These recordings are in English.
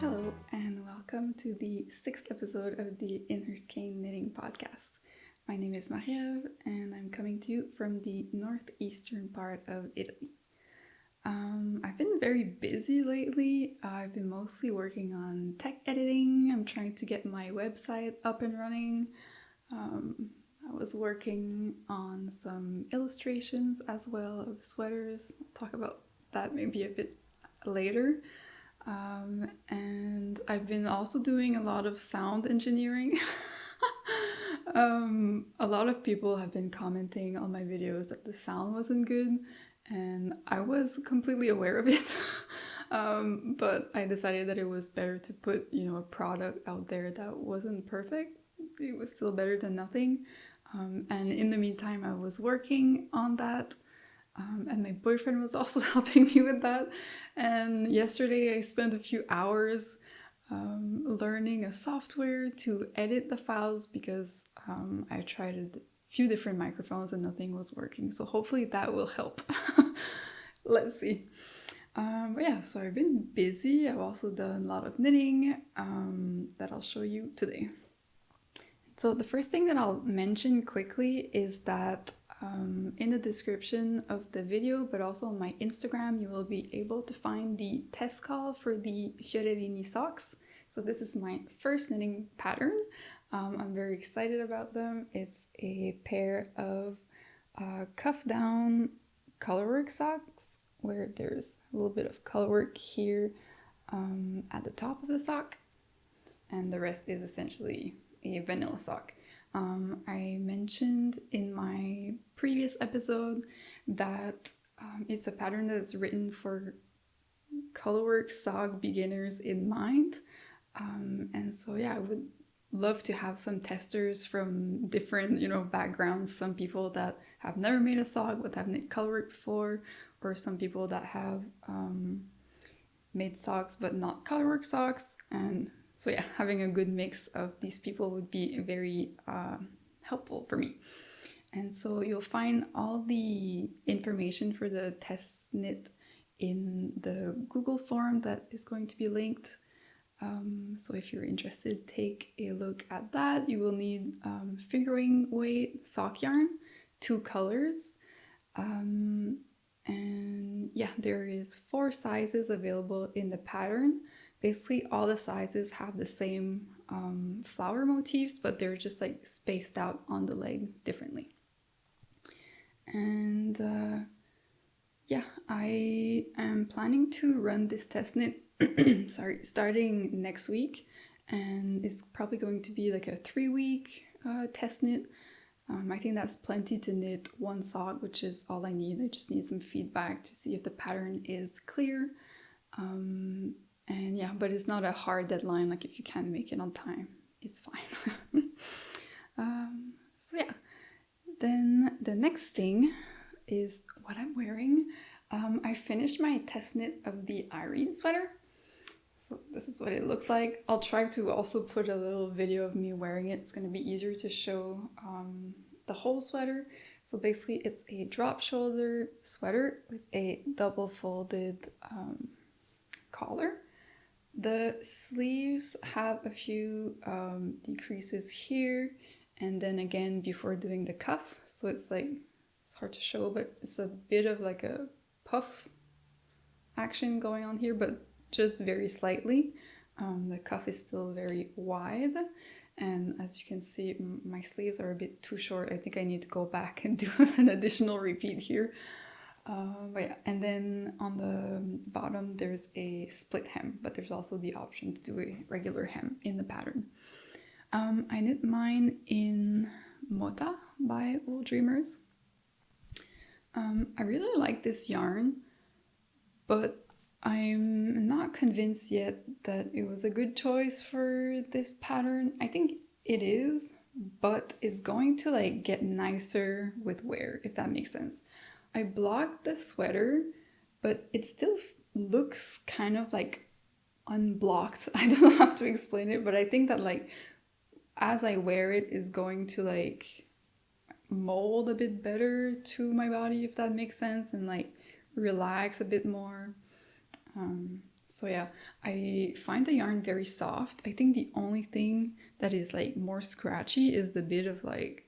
Hello and welcome to the 6th episode of the In Her Skein Knitting Podcast. My name is Maria and I'm coming to you from the northeastern part of Italy. I've been very busy lately. I've been mostly working on tech editing. I'm trying to get my website up and running. I was working on some illustrations as well of sweaters. I'll talk about that maybe a bit later. And I've been also doing a lot of sound engineering. A lot of people have been commenting on my videos that the sound wasn't good, and I was completely aware of it. But I decided that it was better to put, a product out there that wasn't perfect. It was still better than nothing. And in the meantime, I was working on that. And my boyfriend was also helping me with that. And yesterday I spent a few hours learning a software to edit the files because I tried a few different microphones and nothing was working. So hopefully that will help. Let's see. So I've been busy. I've also done a lot of knitting that I'll show you today. So the first thing that I'll mention quickly is that in the description of the video, but also on my Instagram, you will be able to find the test call for the Fiorellini Socks. So this is my first knitting pattern. I'm very excited about them. It's a pair of cuff down colorwork socks where there's a little bit of colorwork here at the top of the sock, and the rest is essentially a vanilla sock. I mentioned in my previous episode that it's a pattern that's written for colorwork sock beginners in mind. And so I would love to have some testers from different, backgrounds. Some people that have never made a sock but have knit colorwork before, or some people that have made socks but not colorwork socks. And so having a good mix of these people would be very helpful for me. And so you'll find all the information for the test knit in the Google form that is going to be linked. So if you're interested, take a look at that. You will need fingering weight sock yarn, 2 colors. And there is 4 sizes available in the pattern. Basically, all the sizes have the same flower motifs, but they're just like spaced out on the leg differently. And I am planning to run this test knit starting next week, and it's probably going to be like a 3-week test knit. I think that's plenty to knit 1 sock, which is all I need. I just need some feedback to see if the pattern is clear. But it's not a hard deadline. Like if you can't make it on time, it's fine. Then the next thing is what I'm wearing. I finished my test knit of the Irene sweater. So this is what it looks like. I'll try to also put a little video of me wearing it. It's going to be easier to show the whole sweater. So basically it's a drop shoulder sweater with a double folded collar. The sleeves have a few decreases here, and then again before doing the cuff. So it's hard to show, but it's a bit of like a puff action going on here, but just very slightly. The cuff is still very wide, and as you can see, my sleeves are a bit too short. I think I need to go back and do an additional repeat here. And then on the bottom there's a split hem, but there's also the option to do a regular hem in the pattern. I knit mine in Mota by WoolDreamers. I really like this yarn, but I'm not convinced yet that it was a good choice for this pattern. I think it is, but it's going to get nicer with wear, if that makes sense. I blocked the sweater, but it still looks kind of unblocked. I don't know how to explain it, but I think that as I wear it is going to mold a bit better to my body, if that makes sense, and relax a bit more. So yeah, I find the yarn very soft. I think the only thing that is like more scratchy is the bit of like,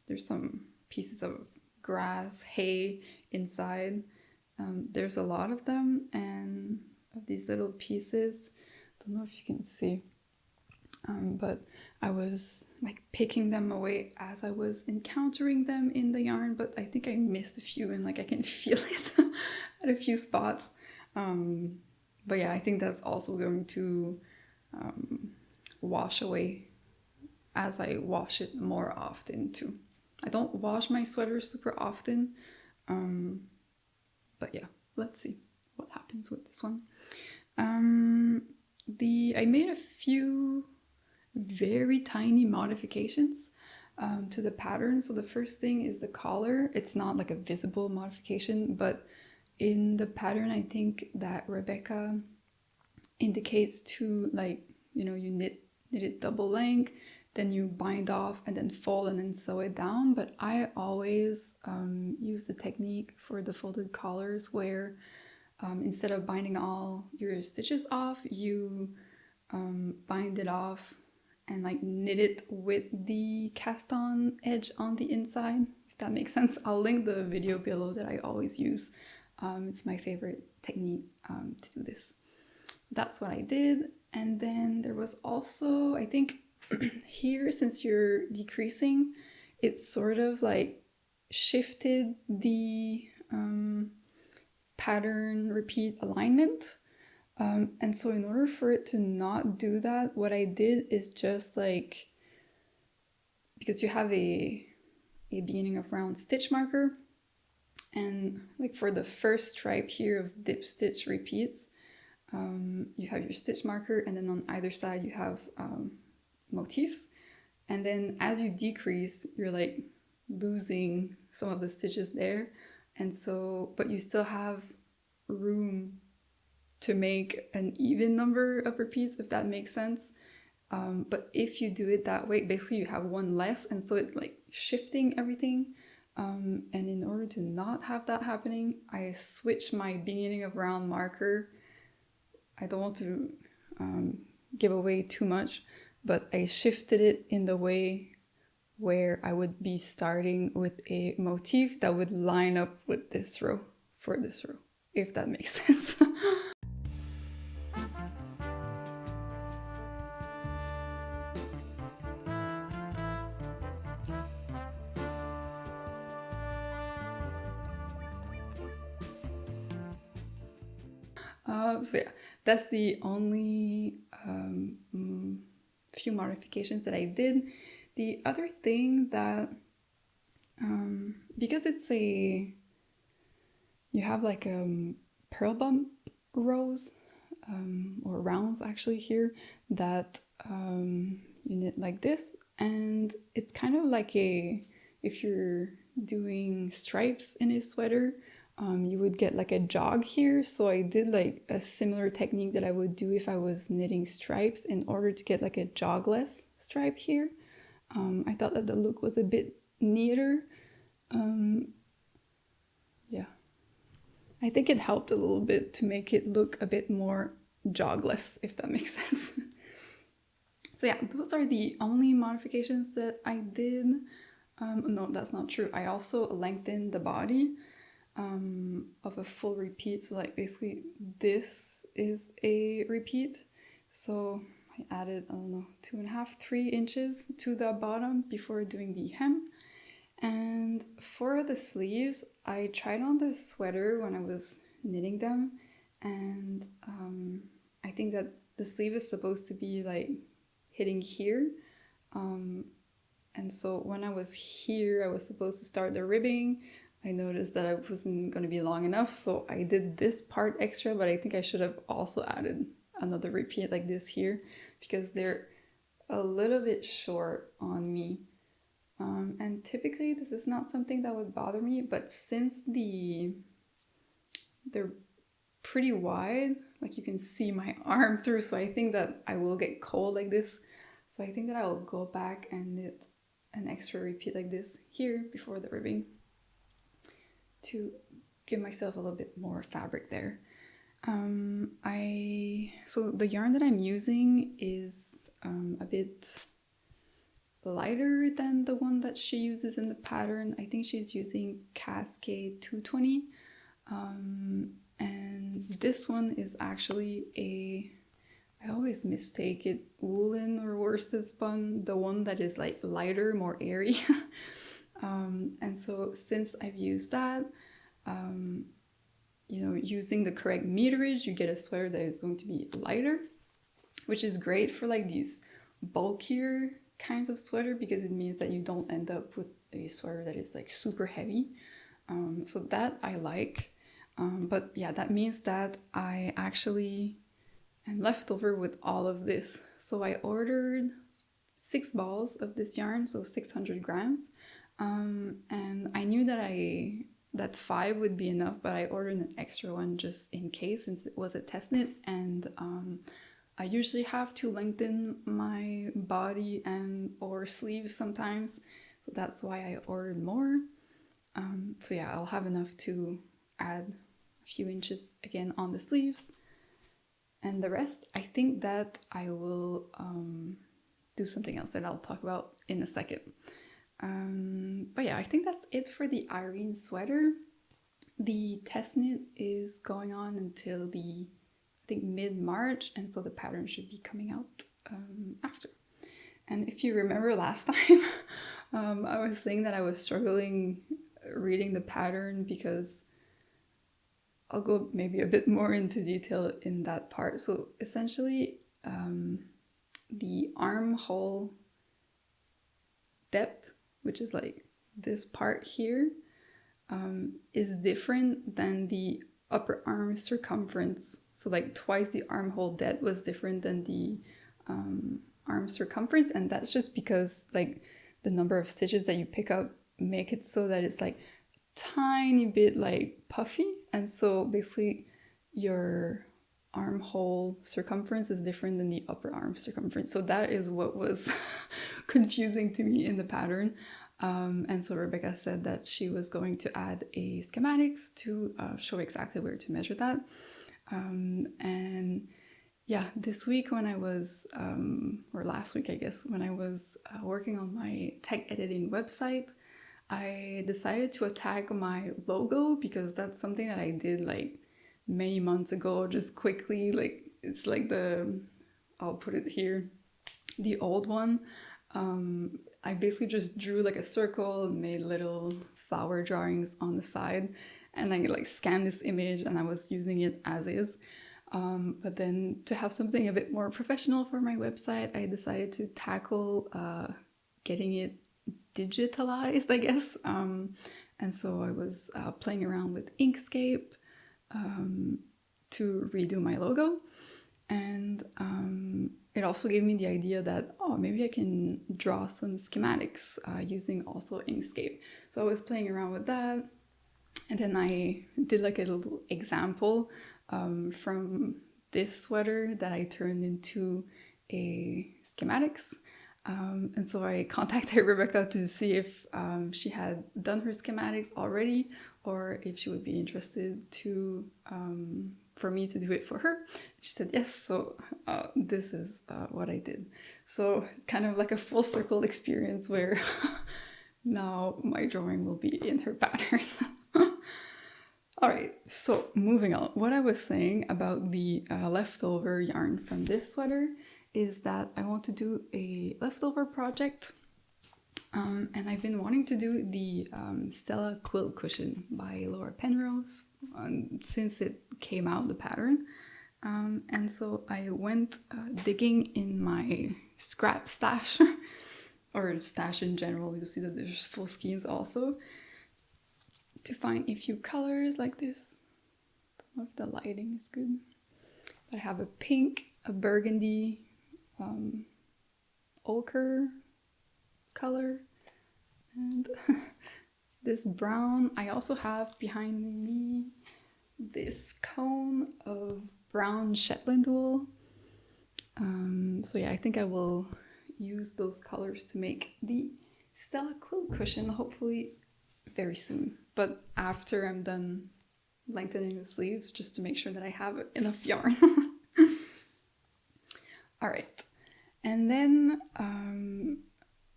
there's some pieces of grass, hay inside. There's a lot of them, and of these little pieces. Don't know if you can see, but I was like picking them away as I was encountering them in the yarn, but I think I missed a few, and like I can feel it at a few spots. But yeah, I think that's also going to wash away as I wash it more often too. I don't wash my sweaters super often, but yeah, let's see what happens with this one. I made a few very tiny modifications to the pattern. So the first thing is the collar. It's not like a visible modification, but in the pattern, I think that Rebecca indicates to, like, you know, you knit it double length, then you bind off and then fold and then sew it down. But I always use the technique for the folded collars where instead of binding all your stitches off, you bind it off and like knit it with the cast on edge on the inside, if that makes sense. I'll link the video below that I always use. It's my favorite technique to do this. So that's what I did. And then there was also, I think here, since you're decreasing, it's sort of like shifted the pattern repeat alignment. And so in order for it to not do that, what I did is just like, because you have a beginning of round stitch marker, and like for the first stripe here of dip stitch repeats, you have your stitch marker, and then on either side you have motifs. And then as you decrease, you're like losing some of the stitches there. And so, but you still have room to make an even number of repeats, if that makes sense. But if you do it that way, basically you have one less, and so it's like shifting everything. And in order to not have that happening, I switched my beginning of round marker. I don't want to give away too much, but I shifted it in the way where I would be starting with a motif that would line up with this row for this row, if that makes sense. So yeah, that's the only few modifications that I did. The other thing that, because it's you have like pearl bump rows, or rounds actually here, that you knit like this, and it's kind of like if you're doing stripes in a sweater, you would get like a jog here. So I did like a similar technique that I would do if I was knitting stripes in order to get like a jogless stripe here. I thought that the look was a bit neater. Yeah, I think it helped a little bit to make it look a bit more jogless, if that makes sense. So yeah, those are the only modifications that I did. No, that's not true. I also lengthened the body of a full repeat. So like basically this is a repeat. So I added, I don't know, 2.5, 3 inches to the bottom before doing the hem. And for the sleeves, I tried on the sweater when I was knitting them, and I think that the sleeve is supposed to be like hitting here. And so when I was here, I was supposed to start the ribbing. I noticed that I wasn't going to be long enough, so I did this part extra, but I think I should have also added another repeat like this here, because they're a little bit short on me. And typically this is not something that would bother me, but since they're pretty wide, like you can see my arm through, so I think that I will get cold like this. So I think that I'll go back and knit an extra repeat like this here before the ribbing to give myself a little bit more fabric there. So the yarn that I'm using is a bit lighter than the one that she uses in the pattern. I think she's using Cascade 220. And this one is actually I always mistake it, woolen or worsted spun, the one that is like lighter, more airy. And so since I've used that, using the correct meterage, you get a sweater that is going to be lighter, which is great for like these bulkier kinds of sweater, because it means that you don't end up with a sweater that is like super heavy. So that I like. But yeah, that means that I actually am left over with all of this. So I ordered 6 balls of this yarn, so 600 grams. And I knew that 5 would be enough, but I ordered an extra one just in case, since it was a test knit. And I usually have to lengthen my body and or sleeves sometimes, so that's why I ordered more. So yeah, I'll have enough to add a few inches again on the sleeves, and the rest I think that I will do something else that I'll talk about in a second. But yeah, I think that's it for the Irene sweater. The test knit is going on until I think mid-March, and so the pattern should be coming out after. And if you remember last time, I was saying that I was struggling reading the pattern, because I'll go maybe a bit more into detail in that part. So essentially, the armhole depth, which is like this part here, is different than the upper arm circumference. So like twice the armhole depth was different than the arm circumference, and that's just because like the number of stitches that you pick up make it so that it's like tiny bit like puffy, and so basically your armhole circumference is different than the upper arm circumference. So that is what was confusing to me in the pattern. And so Rebecca said that she was going to add a schematics to show exactly where to measure that. And yeah, this week when I was, or last week I guess, when I was working on my tech editing website, I decided to tag my logo, because that's something that I did like many months ago, just quickly. Like it's like I'll put it here, the old one. I basically just drew like a circle and made little flower drawings on the side, and I like scanned this image and I was using it as is. But then to have something a bit more professional for my website, I decided to tackle getting it digitalized, I guess. And so I was playing around with Inkscape to redo my logo. And it also gave me the idea that, maybe I can draw some schematics using also Inkscape. So I was playing around with that. And then I did like a little example from this sweater that I turned into a schematics. And so I contacted Rebecca to see if she had done her schematics already, or if she would be interested to for me to do it for her. She said yes, so this is what I did. So it's kind of like a full circle experience where now my drawing will be in her pattern. All right, so moving on. What I was saying about the leftover yarn from this sweater is that I want to do a leftover project. And I've been wanting to do the Stella quilt cushion by Laura Penrose since it came out, the pattern. And so I went digging in my scrap stash, or stash in general. You'll see that there's full skeins also, to find a few colors like this. I don't know if the lighting is good. I have a pink, a burgundy, ochre color, and this brown. I also have behind me this cone of brown Shetland wool. So yeah, I think I will use those colors to make the Stella quilt cushion, hopefully very soon, but after I'm done lengthening the sleeves just to make sure that I have enough yarn. All right. And then,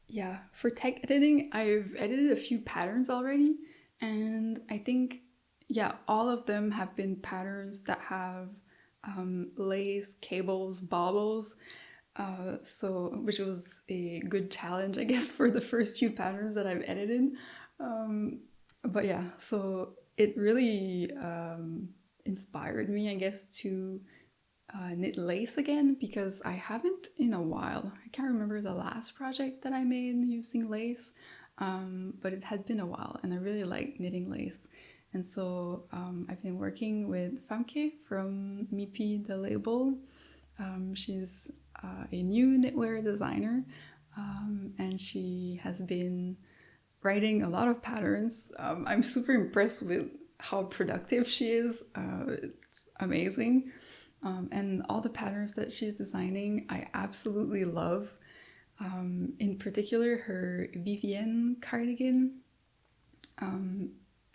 yeah, for tech editing, I've edited a few patterns already. And I think, yeah, all of them have been patterns that have lace, cables, baubles. Which was a good challenge, I guess, for the first few patterns that I've edited. But yeah, so it really inspired me, I guess, to knit lace again, because I haven't in a while. I can't remember the last project that I made using lace, but it had been a while, and I really like knitting lace. And so I've been working with Famke from Mipi, the label. She's a new knitwear designer, and she has been writing a lot of patterns. I'm super impressed with how productive she is. It's amazing. And all the patterns that she's designing, I absolutely love. In particular, her Vivienne cardigan.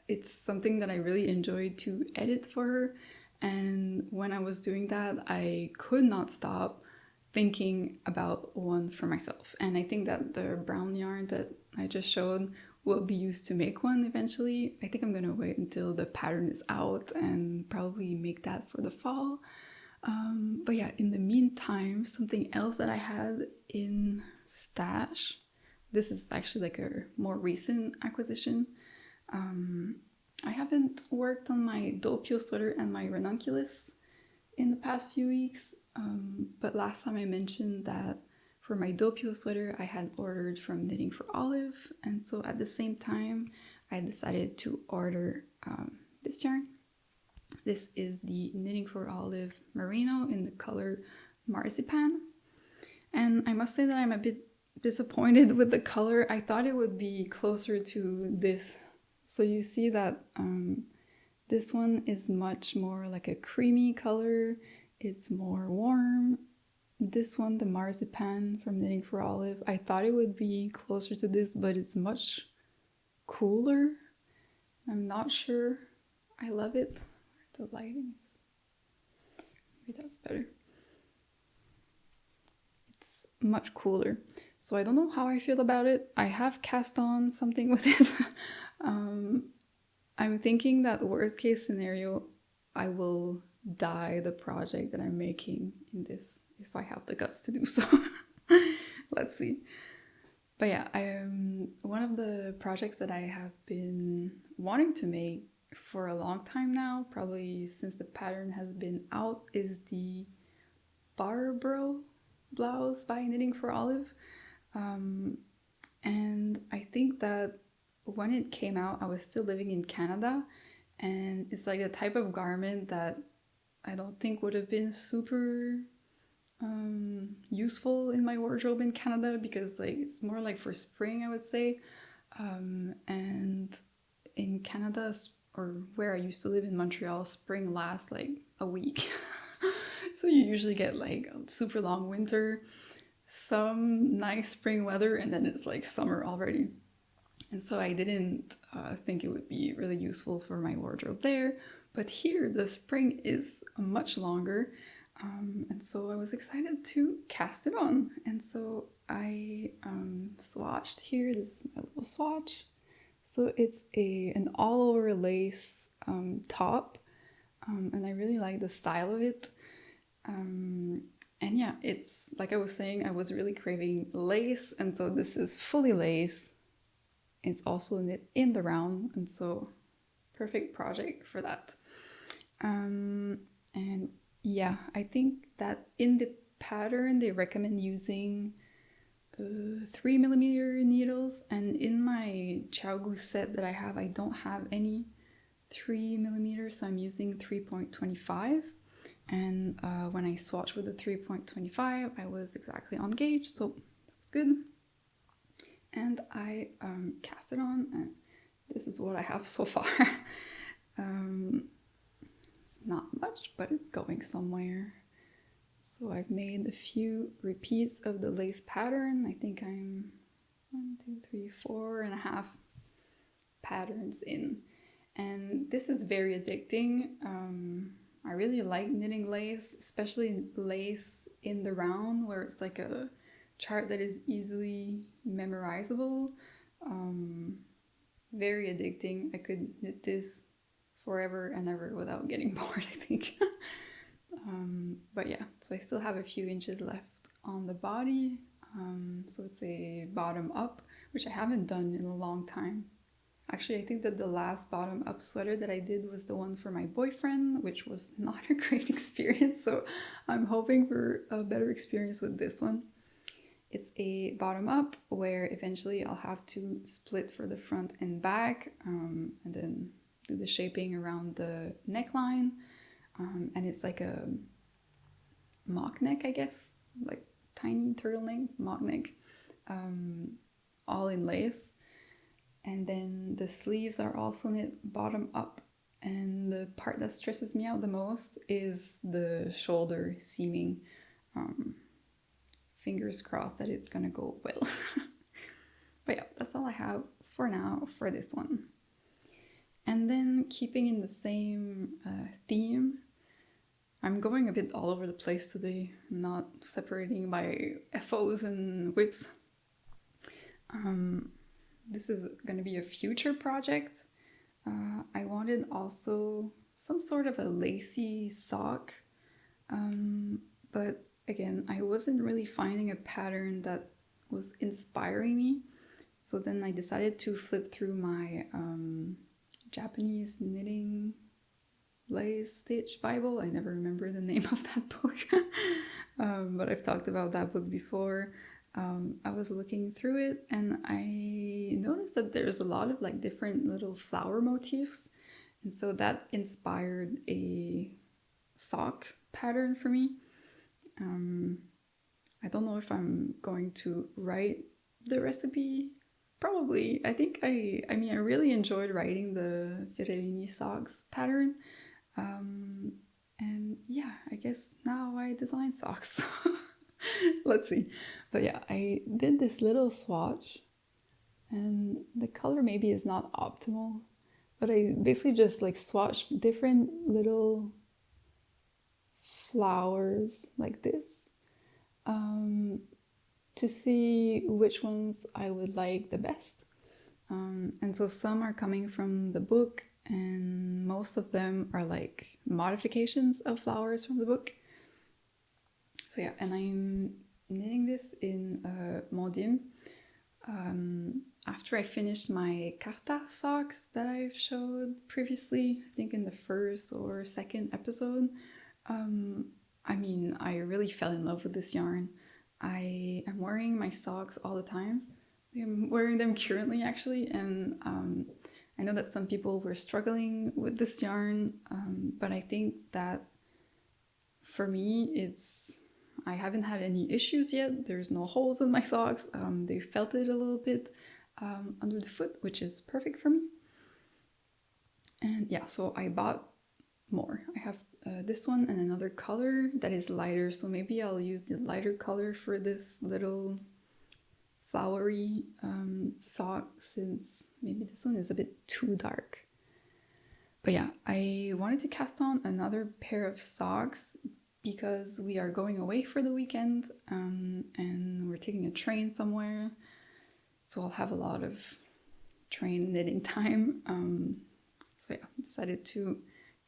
It's something that I really enjoyed to edit for her. And when I was doing that, I could not stop thinking about one for myself. And I think that the brown yarn that I just showed will be used to make one eventually. I think I'm gonna wait until the pattern is out and probably make that for the fall. But yeah, in the meantime, something else that I had in stash, this is actually like a more recent acquisition. I haven't worked on my doppio sweater and my ranunculus in the past few weeks, but last time I mentioned that for my doppio sweater I had ordered from Knitting for Olive, and so at the same time I decided to order this yarn. This is the Knitting for Olive Merino in the color Marzipan, and I must say that I'm a bit disappointed with the color. I thought it would be closer to this. So you see that this one is much more like a creamy color. It's more warm. This one, the Marzipan from Knitting for Olive, I thought it would be closer to this, but it's much cooler. I'm not sure. I love it. The lighting is... maybe that's better. It's much cooler. So I don't know how I feel about it. I have cast on something with it. I'm thinking that worst case scenario, I will dye the project that I'm making in this, if I have the guts to do so. Let's see. But yeah, one of the projects that I have been wanting to make for a long time now, probably since the pattern has been out, is the Barbroe Blouse by Knitting for Olive. And I think that when it came out, I was still living in Canada, and it's like the type of garment that I don't think would have been super useful in my wardrobe in Canada, because like it's more like for spring, I would say. And in Canada, or where I used to live in Montreal, spring lasts like a week. So you usually get like a super long winter, some nice spring weather, and then it's like summer already. And so I didn't think it would be really useful for my wardrobe there. But here the spring is much longer. And so I was excited to cast it on. And so I swatched here. This is my little swatch. So it's an all-over lace top. And I really like the style of it. And yeah, it's like I was saying, I was really craving lace. And so this is fully lace. It's also knit in the round, and so perfect project for that. And yeah, I think that in the pattern they recommend using 3mm needles, and in my Chaogu set that I have, I don't have any 3mm, so I'm using 3.25. And when I swatched with the 3.25, I was exactly on gauge, so that was good. And I cast it on, and this is what I have so far. It's not much, but it's going somewhere. So I've made a few repeats of the lace pattern. I think I'm 4.5 patterns in. And this is very addicting. I really like knitting lace, especially lace in the round where it's like a chart that is easily memorizable. Very addicting. I could knit this forever and ever without getting bored, I think. But yeah, so I still have a few inches left on the body. So it's a bottom up, which I haven't done in a long time. Actually, I think that the last bottom up sweater that I did was the one for my boyfriend, which was not a great experience. So I'm hoping for a better experience with this one. It's a bottom up where eventually I'll have to split for the front and back, and then do the shaping around the neckline. And it's like a mock neck, I guess, like tiny turtleneck, mock neck, all in lace. And then the sleeves are also knit bottom up. And the part that stresses me out the most is the shoulder seaming. Fingers crossed that it's gonna go well. But yeah, that's all I have for now for this one. And then keeping in the same theme, I'm going a bit all over the place today. I'm not separating by FOs and whips. This is going to be a future project. I wanted also some sort of a lacy sock, but again, I wasn't really finding a pattern that was inspiring me. So then I decided to flip through my Japanese knitting lace stitch Bible. I never remember the name of that book, but I've talked about that book before. I was looking through it and I noticed that there's a lot of like different little flower motifs, and so that inspired a sock pattern for me. I don't know if I'm going to write the recipe. Probably. I think I really enjoyed writing the Fiorellini Socks pattern. And yeah, I guess now I design socks. Let's see. But yeah, I did this little swatch and the color maybe is not optimal, but I basically just like swatched different little flowers like this to see which ones I would like the best. And so some are coming from the book and most of them are like modifications of flowers from the book. So yeah, and I'm knitting this in Mondim. After I finished my Carta socks that I've showed previously, I think in the first or second episode, I really fell in love with this yarn. I am wearing my socks all the time. I'm wearing them currently actually, and I know that some people were struggling with this yarn, but I think that for me I haven't had any issues yet. There's no holes in my socks. They felt it a little bit under the foot, which is perfect for me. And yeah, so I bought more. I have this one and another color that is lighter, so maybe I'll use the lighter color for this little flowery sock, since maybe this one is a bit too dark. But yeah, I wanted to cast on another pair of socks because we are going away for the weekend, and we're taking a train somewhere, so I'll have a lot of train knitting time. So yeah, decided to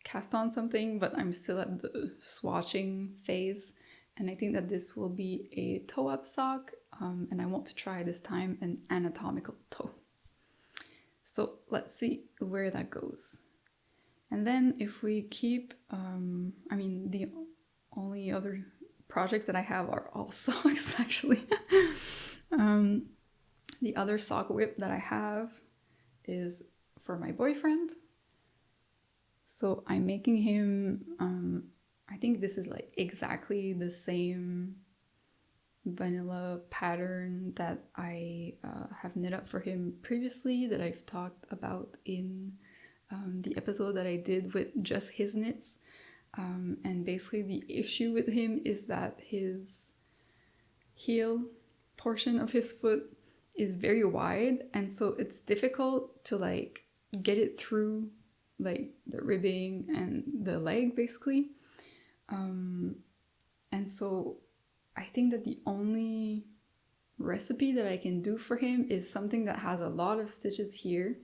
cast on something, but I'm still at the swatching phase, and I think that this will be a toe-up sock, and I want to try this time an anatomical toe. So let's see where that goes. And then if we keep, the only other projects that I have are all socks actually. The other sock whip that I have is for my boyfriend. So I'm making him, I think this is like exactly the same vanilla pattern that I have knit up for him previously, that I've talked about in the episode that I did with just his knits. And basically the issue with him is that his heel portion of his foot is very wide, and so it's difficult to like get it through like the ribbing and the leg basically. And so I think that the only recipe that I can do for him is something that has a lot of stitches here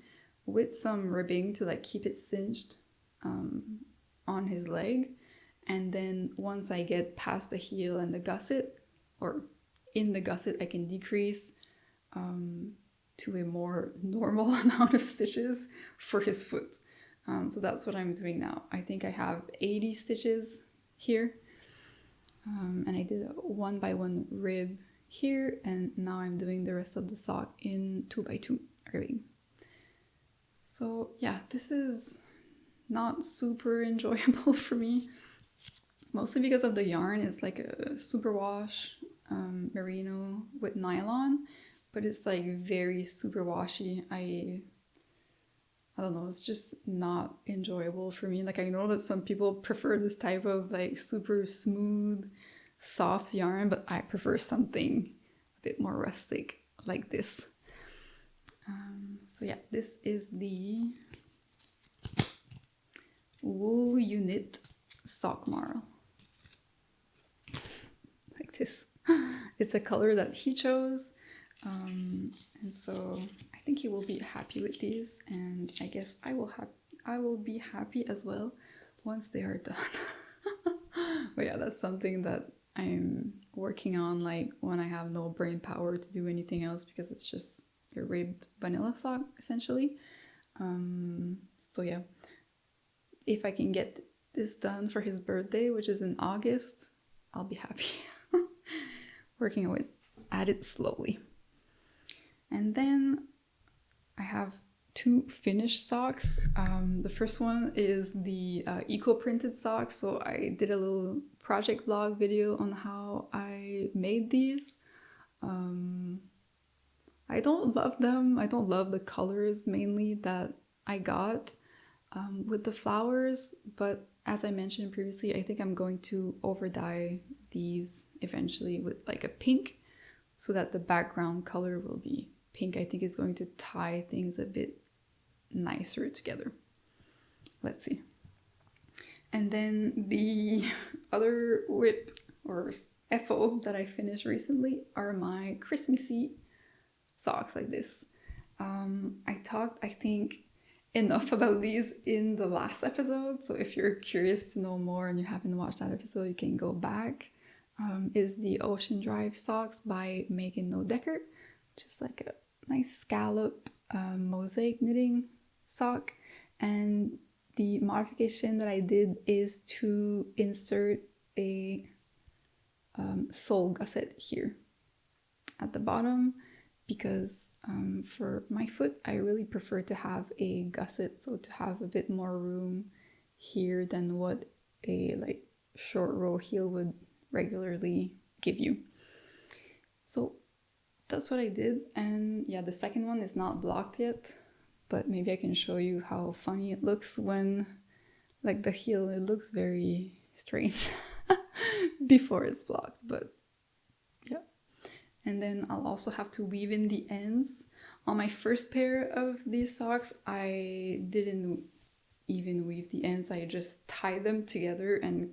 with some ribbing to like keep it cinched on his leg. And then once I get past the heel and the gusset, or in the gusset, I can decrease to a more normal amount of stitches for his foot. So that's what I'm doing now. I think I have 80 stitches here. And I did a 1x1 rib here, and now I'm doing the rest of the sock in 2x2 ribbing. So yeah, this is not super enjoyable for me, mostly because of the yarn. It's like a superwash merino with nylon, but it's like very super washy. I don't know, it's just not enjoyable for me. Like, I know that some people prefer this type of like super smooth, soft yarn, but I prefer something a bit more rustic like this. So yeah, this is the Wool Unit Sock Marl. Like this. It's a color that he chose. And so I think he will be happy with these, and I guess I will be happy as well once they are done. But yeah, that's something that I'm working on, like when I have no brain power to do anything else, because it's just a ribbed vanilla sock essentially. So yeah, if I can get this done for his birthday, which is in August, I'll be happy. Working at it slowly. And then I have 2 finished socks. The first one is the eco-printed socks. So I did a little project vlog video on how I made these. I don't love them. I don't love the colors mainly that I got with the flowers. But as I mentioned previously, I think I'm going to over dye these eventually with like a pink, so that the background color will be pink. I think it's going to tie things a bit nicer together. Let's see. And then the other whip or FO that I finished recently are my Christmassy socks like this. I talked, I think, enough about these in the last episode. So if you're curious to know more and you haven't watched that episode, you can go back. Is the Ocean Drive socks by Megan Nodecker, which is like a nice scallop mosaic knitting sock. And the modification that I did is to insert a sole gusset here at the bottom, because for my foot I really prefer to have a gusset, so to have a bit more room here than what a like short row heel would regularly give you. So that's what I did. And yeah, the second one is not blocked yet, but maybe I can show you how funny it looks when like the heel, it looks very strange before it's blocked, but yeah. And then I'll also have to weave in the ends. On my first pair of these socks, I didn't even weave the ends. I just tied them together and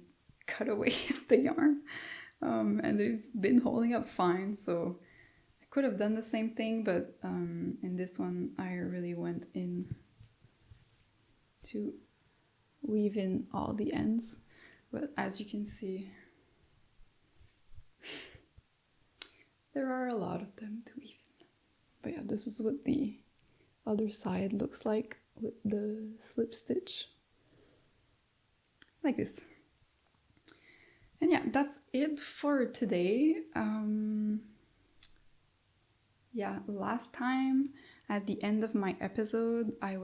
cut away the yarn. And they've been holding up fine, so I could have done the same thing, but in this one I really went in to weave in all the ends. But as you can see, there are a lot of them to weave in. But yeah, this is what the other side looks like with the slip stitch. Like this. And yeah, that's it for today. Yeah, last time at the end of my episode, I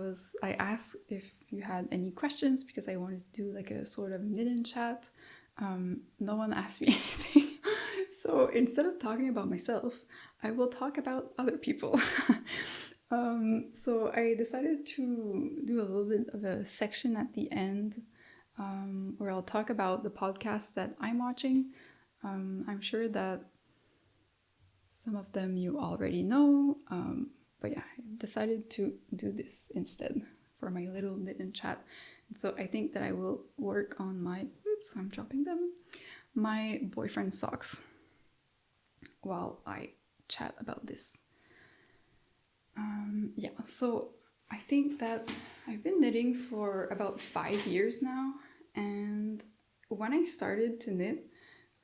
asked if you had any questions, because I wanted to do like a sort of knit-in chat. No one asked me anything. So instead of talking about myself, I will talk about other people. So I decided to do a little bit of a section at the end where I'll talk about the podcast that I'm watching. I'm sure that some of them you already know, but yeah, I decided to do this instead for my little knit and chat. And so I think that I will work on my, I'm dropping them, my boyfriend's socks while I chat about this. So I think that I've been knitting for about 5 years now, and when I started to knit,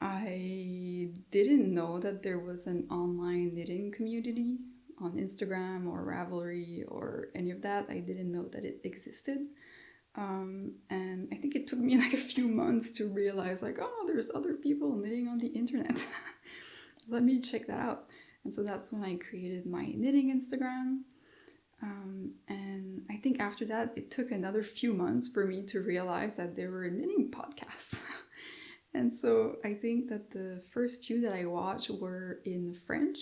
I didn't know that there was an online knitting community on Instagram or Ravelry or any of that. I didn't know that it existed. And I think it took me like a few months to realize like, oh, there's other people knitting on the internet. Let me check that out. And so that's when I created my knitting Instagram. And I think after that, it took another few months for me to realize that there were knitting podcasts. And so I think that the first few that I watched were in French,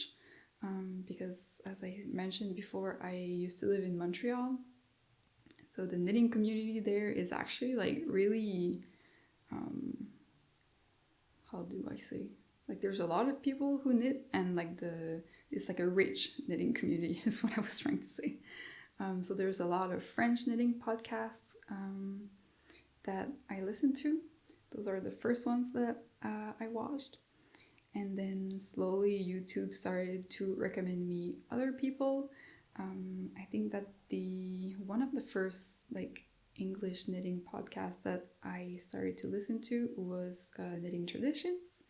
because as I mentioned before, I used to live in Montreal. So the knitting community there is actually like really, how do I say? Like there's a lot of people who knit, and like it's like a rich knitting community is what I was trying to say. So there's a lot of French knitting podcasts that I listen to. Those are the first ones that I watched. And then slowly YouTube started to recommend me other people. I think that one of the first like English knitting podcasts that I started to listen to was Knitting Traditions.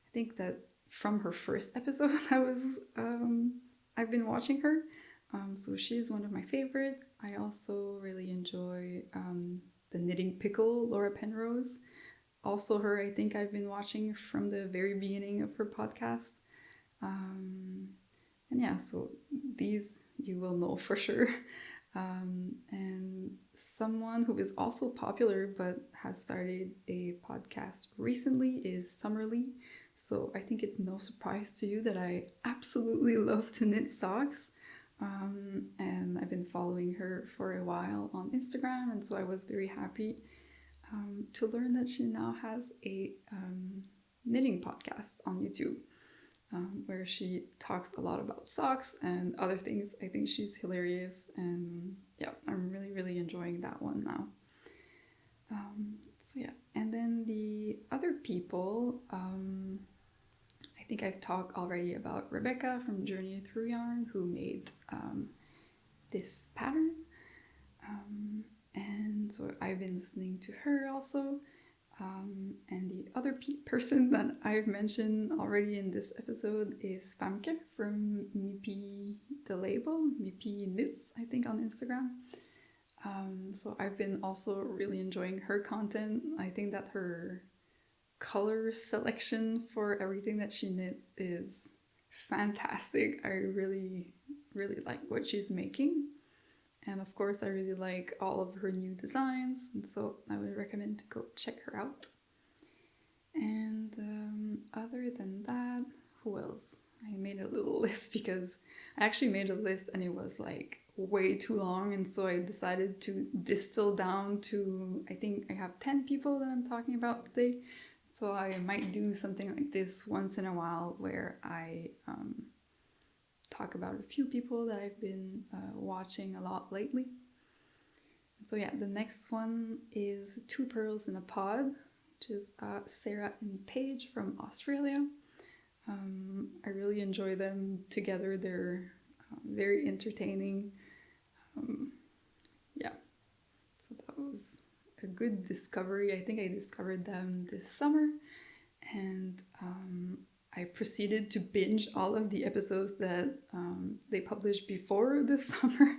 I think that from her first episode I've been watching her. So she's one of my favorites. I also really enjoy the Knitting Pickle, Laura Penrose. Also her, I think I've been watching from the very beginning of her podcast. And yeah, so these you will know for sure. And someone who is also popular but has started a podcast recently is Summerlee. So I think it's no surprise to you that I absolutely love to knit socks. And I've been following her for a while on Instagram, and so I was very happy to learn that she now has a knitting podcast on YouTube, where she talks a lot about socks and other things. I think she's hilarious, and yeah, I'm really, really enjoying that one now. So yeah, and then the other people, I think I've talked already about Rebecca from Journey Through Yarn, who made this pattern. And so I've been listening to her also. And the other person that I've mentioned already in this episode is Famke from Mipi the Label, Mipi Knits, I think, on Instagram. So I've been also really enjoying her content. I think that her color selection for everything that she knits is fantastic. I really, really like what she's making. And of course, I really like all of her new designs, and so I would recommend to go check her out. And other than that, who else? I made a little list because I actually made a list and it was like way too long, and so I decided to distill down to, I think I have 10 people that I'm talking about today. So I might do something like this once in a while where I talk about a few people that I've been watching a lot lately. So yeah, the next one is Two Pearls in a Pod, which is Sarah and Paige from Australia. I really enjoy them together. They're very entertaining. Yeah, so that was a good discovery. I think I discovered them this summer, and I proceeded to binge all of the episodes that they published before this summer.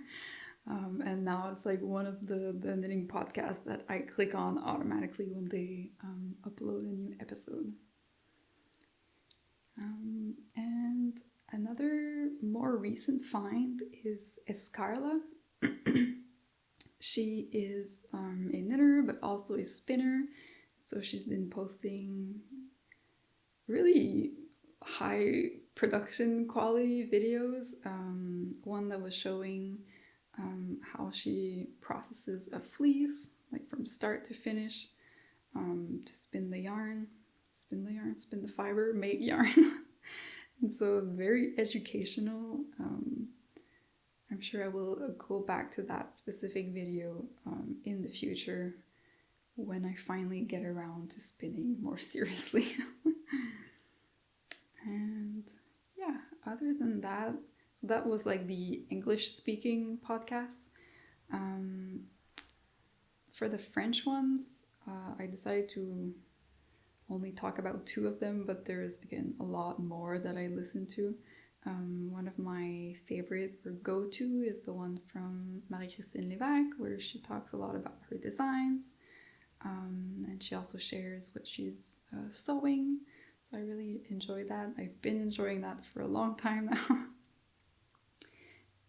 And now it's like one of the knitting podcasts that I click on automatically when they upload a new episode. And another more recent find is Escarla. She is a knitter but also a spinner. So she's been posting really high production quality videos. One that was showing how she processes a fleece, like from start to finish, to spin the fiber, make yarn. And so very educational. I'm sure I will go back to that specific video in the future when I finally get around to spinning more seriously. And yeah, other than that, so that was like the English speaking podcast. For the French ones, I decided to only talk about 2 of them, but there's again a lot more that I listen to. One of my favorite or go-to is the one from Marie-Christine Lévesque, where she talks a lot about her designs, and she also shares what she's sewing. So I really enjoy that. I've been enjoying that for a long time now.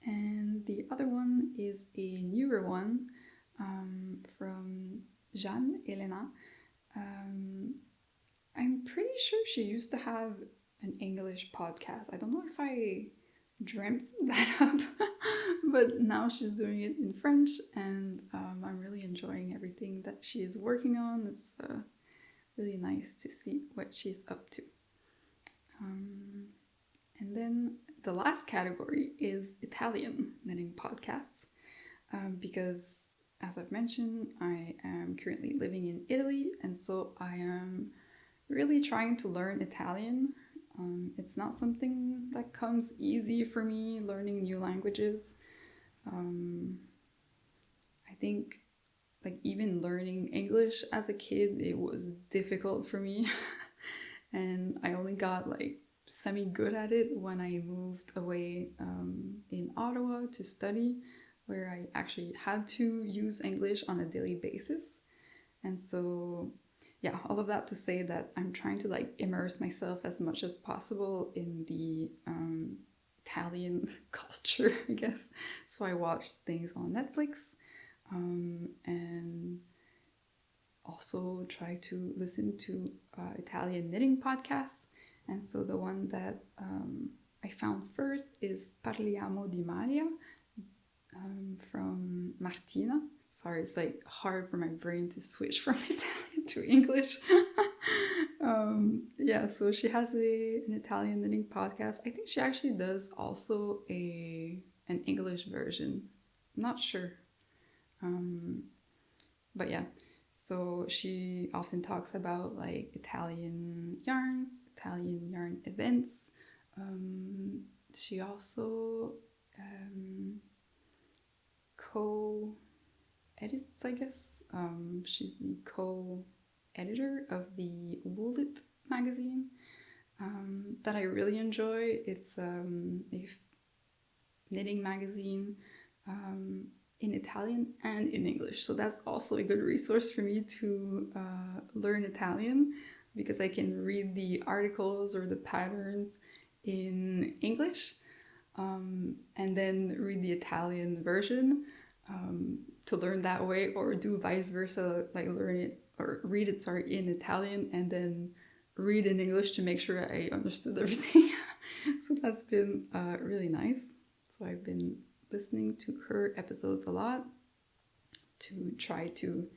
And the other one is a newer one from Jeanne Elena. I'm pretty sure she used to have an English podcast. I don't know if I dreamt that up, but now she's doing it in French, and I'm really enjoying everything that she is working on. It's really nice to see what she's up to. And then the last category is Italian knitting podcasts, because as I've mentioned, I am currently living in Italy, and so I am really trying to learn Italian. It's not something that comes easy for me, learning new languages. I think like even learning English as a kid, it was difficult for me. And I only got like semi-good at it when I moved away in Ottawa to study, where I actually had to use English on a daily basis. And so yeah, all of that to say that I'm trying to like immerse myself as much as possible in the Italian culture, I guess. So I watch things on Netflix, and also try to listen to Italian knitting podcasts. And so the one that I found first is Parliamo di Maglia from Martina. Sorry, it's like hard for my brain to switch from Italian to English. Yeah, so she has an Italian knitting podcast. I think she actually does also an English version. I'm not sure. But yeah, so she often talks about like Italian yarns, Italian yarn events. She also co-edits, I guess. She's the co-editor of the WoolDreamers magazine that I really enjoy. It's a knitting magazine in Italian and in English. So that's also a good resource for me to learn Italian, because I can read the articles or the patterns in English and then read the Italian version to learn that way, or do vice versa, like learn it or read it, in Italian and then read in English to make sure I understood everything. So that's been really nice. So I've been listening to her episodes a lot to try to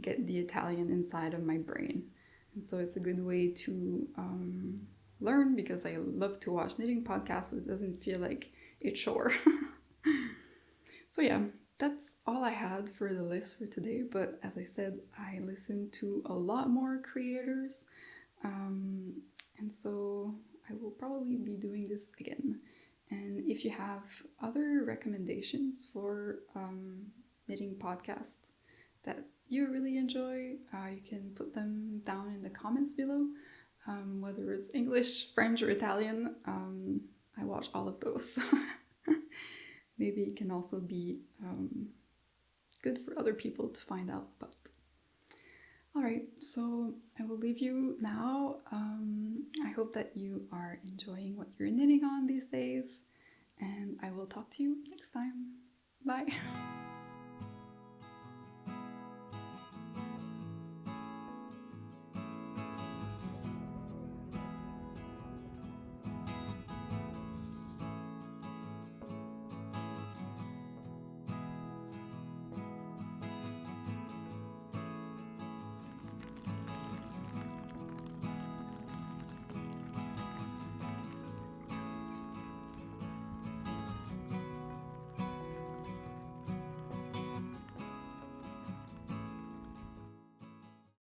get the Italian inside of my brain. And so it's a good way to learn, because I love to watch knitting podcasts, so it doesn't feel like a chore. So yeah, that's all I had for the list for today. But as I said, I listen to a lot more creators. And so I will probably be doing this again. And if you have other recommendations for knitting podcasts that you really enjoy, you can put them down in the comments below. Whether it's English, French, or Italian, I watch all of those. Maybe it can also be good for other people to find out about. Alright, so I will leave you now. I hope that you are enjoying what you're knitting on these days, and I will talk to you next time. Bye!